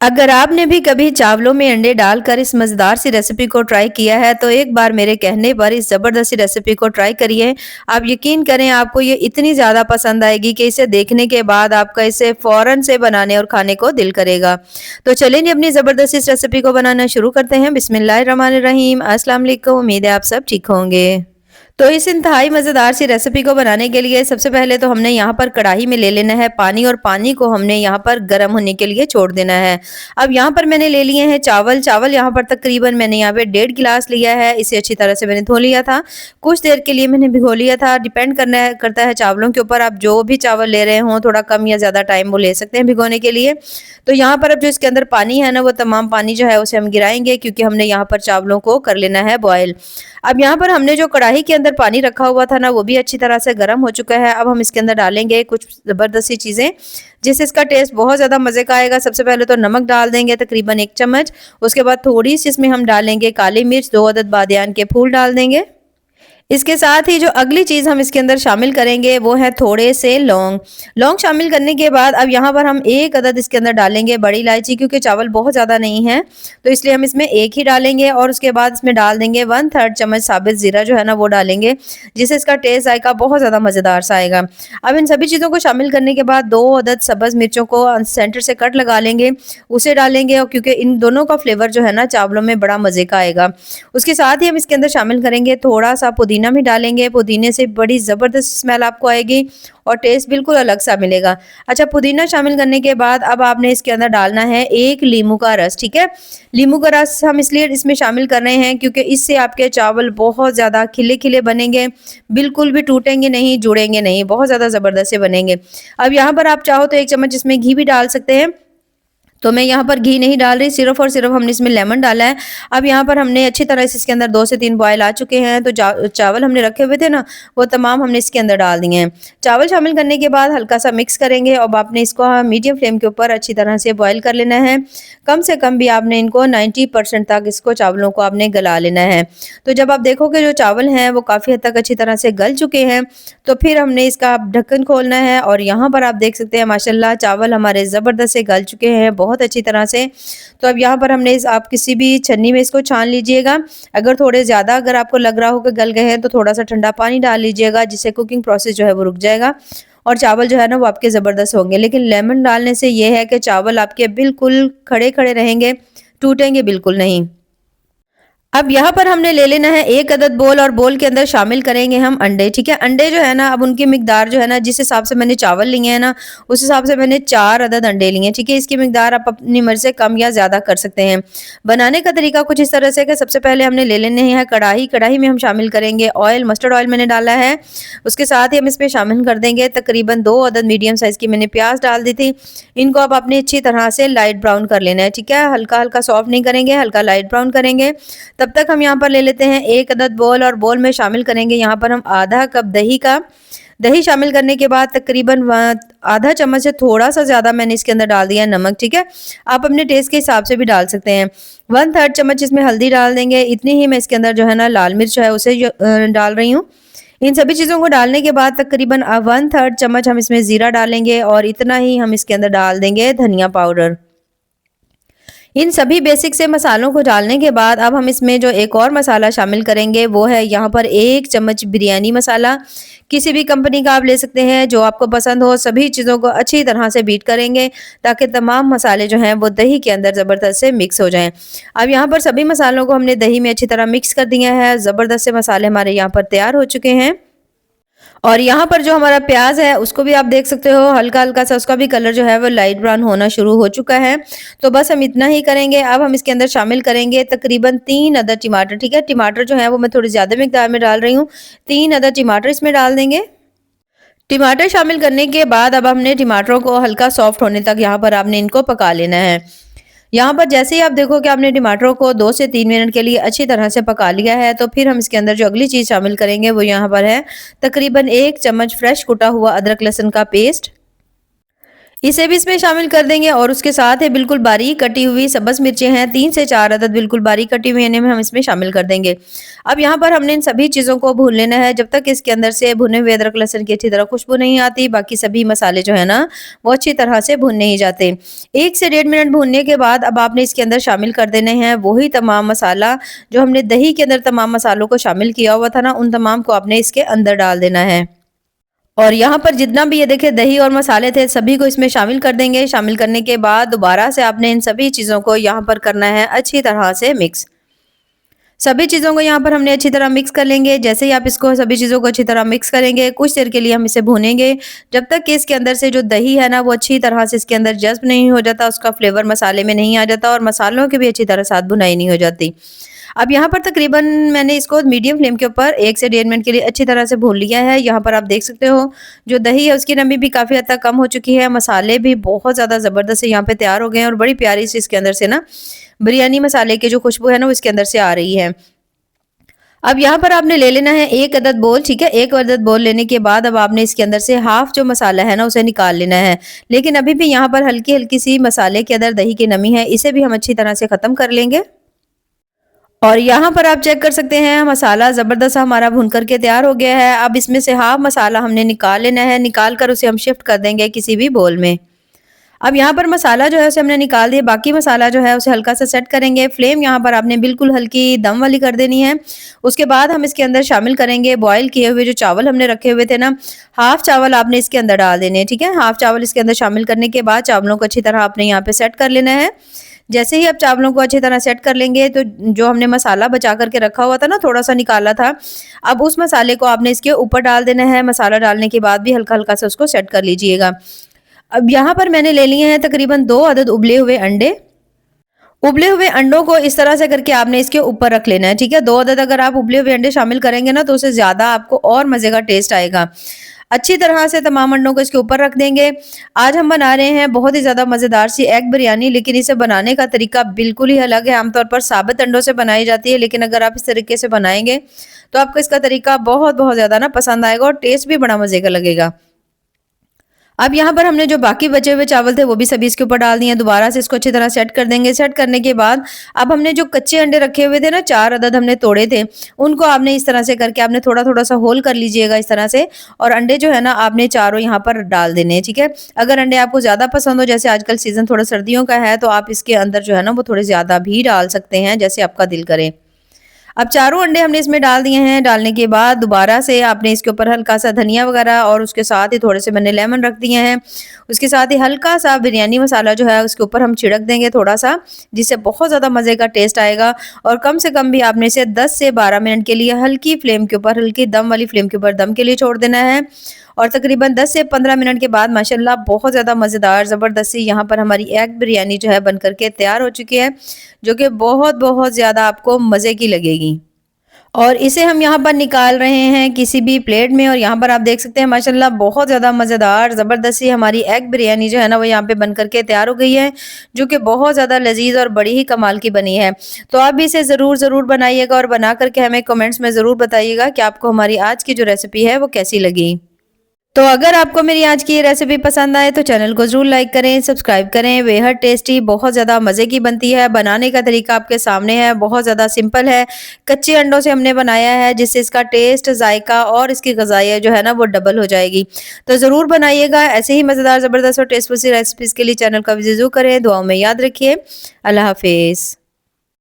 अगर आपने भी कभी चावलों में अंडे डालकर इस मज़ेदार सी रेसिपी को ट्राई किया है, तो एक बार मेरे कहने पर इस ज़बरदस्त सी रेसिपी को ट्राई करिए। आप यकीन करें आपको ये इतनी ज़्यादा पसंद आएगी कि इसे देखने के बाद आपका इसे फ़ौरन से बनाने और खाने को दिल करेगा। तो चलिए जी अपनी ज़बरदस्त इस रेसिपी को बनाना शुरू करते हैं। बिस्मिल्लाहिर्रहमानिर्रहीम। अस्सलाम वालेकुम। उम्मीद है आप सब ठीक होंगे। तो इस इंतहाई मज़ेदार सी रेसिपी को बनाने के लिए सबसे पहले तो हमने यहाँ पर कढ़ाई में ले लेना है पानी और पानी को हमने यहाँ पर गर्म होने के लिए छोड़ देना है। अब यहाँ पर मैंने ले लिए हैं चावल। चावल यहाँ पर तकरीबन मैंने यहाँ पे 1.5 गिलास लिया है। इसे अच्छी तरह से मैंने धो लिया था। कुछ देर के लिए मैंने भिगो लिया था। डिपेंड करता है चावलों के ऊपर। आप जो भी चावल ले रहे हों थोड़ा कम या ज़्यादा टाइम वो ले सकते हैं भिगोने के लिए। तो यहाँ पर अब जो इसके अंदर पानी है ना वो तमाम पानी जो है उसे हम गिराएंगे क्योंकि हमने यहाँ पर चावलों को कर लेना है बॉयल। अब यहाँ पर हमने जो कढ़ाई के अंदर पानी रखा हुआ था ना वो भी अच्छी तरह से गर्म हो चुका है। अब हम इसके अंदर डालेंगे कुछ ज़बरदस्त सी चीज़ें जिससे इसका टेस्ट बहुत ज़्यादा मज़े का आएगा। सबसे पहले तो नमक डाल देंगे तकरीबन 1 चम्मच। उसके बाद थोड़ी सी इसमें हम डालेंगे काली मिर्च, 2 अदद बादियान के फूल डाल देंगे। इसके साथ ही जो अगली चीज़ हम इसके अंदर शामिल करेंगे वो है थोड़े से लौंग। लौंग शामिल करने के बाद अब यहाँ पर हम 1 अदद इसके अंदर डालेंगे बड़ी इलायची क्योंकि चावल बहुत ज़्यादा नहीं है तो इसलिए हम इसमें 1 ही डालेंगे और उसके बाद इसमें डाल देंगे 1/3 चम्मच साबित ज़ीरा जो है ना वो डालेंगे जिससे इसका टेस्ट जायका बहुत ज़्यादा मज़ेदार सा आएगा। अब इन सभी चीज़ों को शामिल करने के बाद 2 अदद सब्ज़ मिर्चों को सेंटर से कट लगा लेंगे, उसे डालेंगे और क्योंकि इन दोनों का फ्लेवर जो है ना चावलों में बड़ा मज़े का आएगा। उसके साथ ही हम इसके अंदर शामिल करेंगे थोड़ा सा पुदीना भी डालेंगे। पुदीने से बड़ी ज़बरदस्त स्मेल आपको आएगी और टेस्ट बिल्कुल अलग सा मिलेगा। अच्छा, पुदीना शामिल करने के बाद अब आपने इसके अंदर डालना है 1 लीमू का रस, ठीक है। लीमू का रस हम इसलिए इसमें शामिल कर रहे हैं क्योंकि इससे आपके चावल बहुत ज़्यादा खिले खिले बनेंगे, बिल्कुल भी टूटेंगे नहीं, जुड़ेंगे नहीं, बहुत ज़्यादा ज़बरदस्त से बनेंगे। अब यहाँ पर आप चाहो तो 1 चम्मच इसमें घी भी डाल सकते हैं। तो मैं यहाँ पर घी नहीं डाल रही, सिर्फ़ और सिर्फ़ हमने इसमें लेमन डाला है। अब यहाँ पर हमने अच्छी तरह से इसके अंदर 2 से 3 बॉयल आ चुके हैं, तो चावल हमने रखे हुए थे ना, वो तमाम हमने इसके अंदर डाल दिए हैं। चावल शामिल करने के बाद हल्का-सा मिक्स करेंगे और आपने इसको मीडियम फ्लेम के ऊपर अच्छी तरह से बॉयल कर लेना है। कम से कम भी आपने इनको 90% तक इसको चावलों को आपने गला लेना है। तो जब आप देखोगे जो चावल हैं वो काफ़ी हद तक अच्छी तरह से गल चुके हैं, तो फिर हमने इसका ढक्कन खोलना है और यहाँ पर आप देख सकते हैं माशाल्लाह चावल हमारे ज़बरदस्त से गल चुके हैं बहुत अच्छी तरह से। तो अब यहाँ पर हमने आप किसी भी छन्नी में इसको छान लीजिएगा। अगर थोड़े ज़्यादा अगर आपको लग रहा हो कि गल गए हैं तो थोड़ा सा ठंडा पानी डाल लीजिएगा जिससे कुकिंग प्रोसेस जो है वो रुक जाएगा और चावल जो है ना वो आपके ज़बरदस्त होंगे। लेकिन लेमन डालने से ये है कि चावल आपके बिल्कुल खड़े खड़े रहेंगे, टूटेंगे बिल्कुल नहीं। अब यहाँ पर हमने ले लेना है 1 अदद बोल और बोल के अंदर शामिल करेंगे हम अंडे, ठीक है। अंडे जो है ना अब उनकी मिकदार जो है ना जिस हिसाब से मैंने चावल लिए हैं ना उस हिसाब से मैंने 4 अदद अंडे लिए हैं, ठीक है। इसकी मिकदार आप अपनी मर्जी से कम या ज़्यादा कर सकते हैं। बनाने का तरीका कुछ इस तरह से कि सबसे पहले हमने ले लेने हैं कढ़ाई। कढ़ाई में हम शामिल करेंगे ऑयल, मस्टर्ड ऑयल मैंने डाला है। उसके साथ ही हम इसमें शामिल कर देंगे तकरीबन 2 अदद मीडियम साइज़ की मैंने प्याज डाल दी थी। इनको अब आपने अच्छी तरह से लाइट ब्राउन कर लेना है, ठीक है। हल्का हल्का सॉफ्ट नहीं करेंगे, हल्का लाइट ब्राउन करेंगे। तब तक हम यहाँ पर ले लेते हैं 1 अदद बोल और बोल में शामिल करेंगे यहाँ पर हम आधा कप दही का। दही शामिल करने के बाद तकरीबन आधा चम्मच से थोड़ा सा ज़्यादा मैंने इसके अंदर डाल दिया नमक, ठीक है। आप अपने टेस्ट के हिसाब से भी डाल सकते हैं। 1/3 चम्मच इसमें हल्दी डाल देंगे। इतनी ही मैं इसके अंदर जो है ना लाल मिर्च है उसे डाल रही हूँ। इन सभी चीज़ों को डालने के बाद तकरीबन 1/3 चम्मच हम इसमें ज़ीरा डालेंगे और इतना ही हम इसके अंदर डाल देंगे धनिया पाउडर। इन सभी बेसिक से मसालों को डालने के बाद अब हम इसमें जो एक और मसाला शामिल करेंगे वो है यहाँ पर 1 चम्मच बिरयानी मसाला। किसी भी कंपनी का आप ले सकते हैं जो आपको पसंद हो। सभी चीज़ों को अच्छी तरह से बीट करेंगे ताकि तमाम मसाले जो हैं वो दही के अंदर ज़बरदस्त से मिक्स हो जाएं। अब यहाँ पर सभी मसालों को हमने दही में अच्छी तरह मिक्स कर दिया है। ज़बरदस्त से मसाले हमारे यहाँ पर तैयार हो चुके हैं। और यहाँ पर जो हमारा प्याज है उसको भी आप देख सकते हो हल्का हल्का सा उसका भी कलर जो है वो लाइट ब्राउन होना शुरू हो चुका है। तो बस हम इतना ही करेंगे। अब हम इसके अंदर शामिल करेंगे तकरीबन 3 अदद टमाटर, ठीक है। टमाटर जो है वो मैं थोड़ी ज़्यादा मिकदार में डाल रही हूँ। 3 अदद टमाटर इसमें डाल देंगे। टमाटर शामिल करने के बाद अब हमने टमाटरों को हल्का सॉफ्ट होने तक यहाँ पर आपने इनको पका लेना है। यहाँ पर जैसे ही आप देखो कि आपने टमाटरों को 2 से 3 मिनट के लिए अच्छी तरह से पका लिया है तो फिर हम इसके अंदर जो अगली चीज़ शामिल करेंगे वो यहाँ पर है तकरीबन 1 चम्मच फ्रेश कुटा हुआ अदरक लहसुन का पेस्ट। इसे भी इसमें शामिल कर देंगे और उसके साथ है बिल्कुल बारीक कटी हुई सब्ज़ मिर्चें हैं, 3 से 4 अदद बिल्कुल बारीक कटी हुई इन्हें हम इसमें शामिल कर देंगे। अब यहाँ पर हमने इन सभी चीज़ों को भून लेना है जब तक इसके अंदर से भुने हुए अदरक लहसुन की अच्छी तरह खुशबू नहीं आती, बाकी सभी मसाले जो है ना, वो अच्छी तरह से भुन नहीं जाते। 1 से डेढ़ मिनट भूनने के बाद अब आपने इसके अंदर शामिल कर देने हैं वही तमाम मसाला जो हमने दही के अंदर तमाम मसालों को शामिल किया हुआ था ना, उन तमाम को आपने इसके अंदर डाल देना है। और यहाँ पर जितना भी ये देखिए दही और मसाले थे सभी को इसमें शामिल कर देंगे। शामिल करने के बाद दोबारा से आपने इन सभी चीज़ों को यहाँ पर करना है अच्छी तरह से मिक्स। सभी चीज़ों को यहाँ पर हमने अच्छी तरह मिक्स कर लेंगे। जैसे ही आप इसको सभी चीज़ों को अच्छी तरह मिक्स करेंगे, कुछ देर के लिए हम इसे भूनेंगे, जब तक कि इसके अंदर से जो दही है ना वो अच्छी तरह से इसके अंदर जज़्ब नहीं हो जाता, उसका फ्लेवर मसाले में नहीं आ जाता और मसालों की भी अच्छी तरह साथ भुनाई नहीं हो जाती। अब यहाँ पर तकरीबन मैंने इसको मीडियम फ्लेम के ऊपर 1 से डेढ़ मिनट के लिए अच्छी तरह से भून लिया है। यहाँ पर आप देख सकते हो जो दही है उसकी नमी भी काफ़ी हद तक कम हो चुकी है। मसाले भी बहुत ज़्यादा ज़बरदस्त से यहाँ पे तैयार हो गए हैं और बड़ी प्यारी सी इसके अंदर से ना बिरयानी मसाले की जो खुशबू है ना वो इसके अंदर से आ रही है। अब यहाँ पर आपने ले लेना है 1 अदद बोल, ठीक है? 1 अदद बोल लेने के बाद अब आपने इसके अंदर से हाफ़ जो मसाला है ना उसे निकाल लेना है। लेकिन अभी भी यहाँ पर हल्की-हल्की सी मसाले के अंदर दही की नमी है, इसे भी हम अच्छी तरह से ख़त्म कर लेंगे। और यहाँ पर आप चेक कर सकते हैं मसाला ज़बरदस्त हमारा भुन कर के तैयार हो गया है। अब इसमें से हाफ़ मसाला हमने निकाल लेना है, निकाल कर उसे हम शिफ्ट कर देंगे किसी भी बोल में। अब यहाँ पर मसाला जो है उसे हमने निकाल दिया, बाकी मसाला जो है उसे हल्का सा सेट करेंगे। फ्लेम यहाँ पर आपने बिल्कुल हल्की दम वाली कर देनी है। उसके बाद हम इसके अंदर शामिल करेंगे बॉयल किए हुए जो चावल हमने रखे हुए थे ना, हाफ़ चावल आपने इसके अंदर डाल देने हैं, ठीक है? हाफ़ चावल इसके अंदर शामिल करने के बाद चावलों को अच्छी तरह आपने यहाँ पे सेट कर लेना है। जैसे ही आप चावलों को अच्छी तरह सेट कर लेंगे तो जो हमने मसाला बचा कर के रखा हुआ था ना, थोड़ा-सा निकाला था, अब उस मसाले को आपने इसके ऊपर डाल देना है। मसाला डालने के बाद भी हल्का-हल्का सा उसको सेट कर लीजिएगा। अब यहाँ पर मैंने ले लिए हैं तकरीबन 2 अदद उबले हुए अंडे। उबले हुए अंडों को इस तरह से करके आपने इसके ऊपर रख लेना है, ठीक है? 2 अदद अगर आप उबले हुए अंडे शामिल करेंगे ना तो उससे ज़्यादा आपको और मज़े का टेस्ट आएगा। अच्छी तरह से तमाम अंडों को इसके ऊपर रख देंगे। आज हम बना रहे हैं बहुत ही ज़्यादा मज़ेदार सी एग बिरयानी, लेकिन इसे बनाने का तरीका बिल्कुल ही अलग है। आमतौर पर साबित अंडों से बनाई जाती है, लेकिन अगर आप इस तरीके से बनाएँगे तो आपको इसका तरीका बहुत-बहुत ज़्यादा ना पसंद आएगा और टेस्ट भी बड़ा मज़े का लगेगा। अब यहाँ पर हमने जो बाकी बचे हुए चावल थे वो भी सभी इसके ऊपर डाल दिए हैं। दोबारा से इसको अच्छी तरह सेट कर देंगे। सेट करने के बाद अब हमने जो कच्चे अंडे रखे हुए थे ना, 4 अदद हमने तोड़े थे, उनको आपने इस तरह से करके आपने थोड़ा-थोड़ा सा होल कर लीजिएगा इस तरह से और अंडे जो है ना आपने चारों यहाँ पर डाल देने हैं, ठीक है? अगर अंडे आपको ज़्यादा पसंद हो, जैसे आजकल सीज़न थोड़ा सर्दियों का है, तो आप इसके अंदर जो है ना वो थोड़े ज़्यादा भी डाल सकते हैं, जैसे आपका दिल करे। अब चारों अंडे हमने इसमें डाल दिए हैं। डालने के बाद दोबारा से आपने इसके ऊपर हल्का-सा धनिया वगैरह और उसके साथ ही थोड़े से मैंने लेमन रख दिए हैं। उसके साथ ही हल्का-सा बिरयानी मसाला जो है उसके ऊपर हम छिड़क देंगे थोड़ा-सा, जिससे बहुत ज़्यादा मज़े का टेस्ट आएगा और कम से कम भी आपने इसे 10 से 12 मिनट के लिए हल्की फ्लेम के ऊपर, हल्की दम वाली फ्लेम के ऊपर दम के लिए छोड़ देना है और तकरीबन 10 से 15 मिनट के बाद माशाल्लाह बहुत ज़्यादा मज़ेदार ज़बरदस्त सी यहाँ पर हमारी एग बिरयानी जो है बन कर के तैयार हो चुकी है, जो कि बहुत-बहुत ज़्यादा आपको मज़े की लगेगी। और इसे हम यहाँ पर निकाल रहे हैं किसी भी प्लेट में और यहाँ पर आप देख सकते हैं माशाल्लाह बहुत ज़्यादा मज़ेदार ज़बरदस्त सी हमारी एग बिरयानी जो है ना वो यहाँ पे बन कर के तैयार हो गई है, जो कि बहुत ज़्यादा लजीज और बड़ी ही कमाल की बनी है। तो आप भी इसे ज़रूर बनाइएगा और बना करके हमें कमेंट्स में ज़रूर बताइएगा कि आपको हमारी आज की जो रेसिपी है वो कैसी लगी। तो अगर आपको मेरी आज की ये रेसिपी पसंद आए तो चैनल को ज़रूर लाइक करें, सब्सक्राइब करें। बेहद टेस्टी, बहुत ज़्यादा मज़े की बनती है। बनाने का तरीका आपके सामने है, बहुत ज़्यादा सिंपल है। कच्चे अंडों से हमने बनाया है, जिससे इसका टेस्ट, जायका और इसकी ग़िज़ाइयत जो है ना वो डबल हो जाएगी। तो ज़रूर बनाइएगा। ऐसे ही मज़ेदार, ज़बरदस्त और टेस्टफुल सी रेसिपीज़ के लिए चैनल का विज़िट ज़रूर करें। दुआओं में याद रखिए। अल्लाह हाफ़िज़।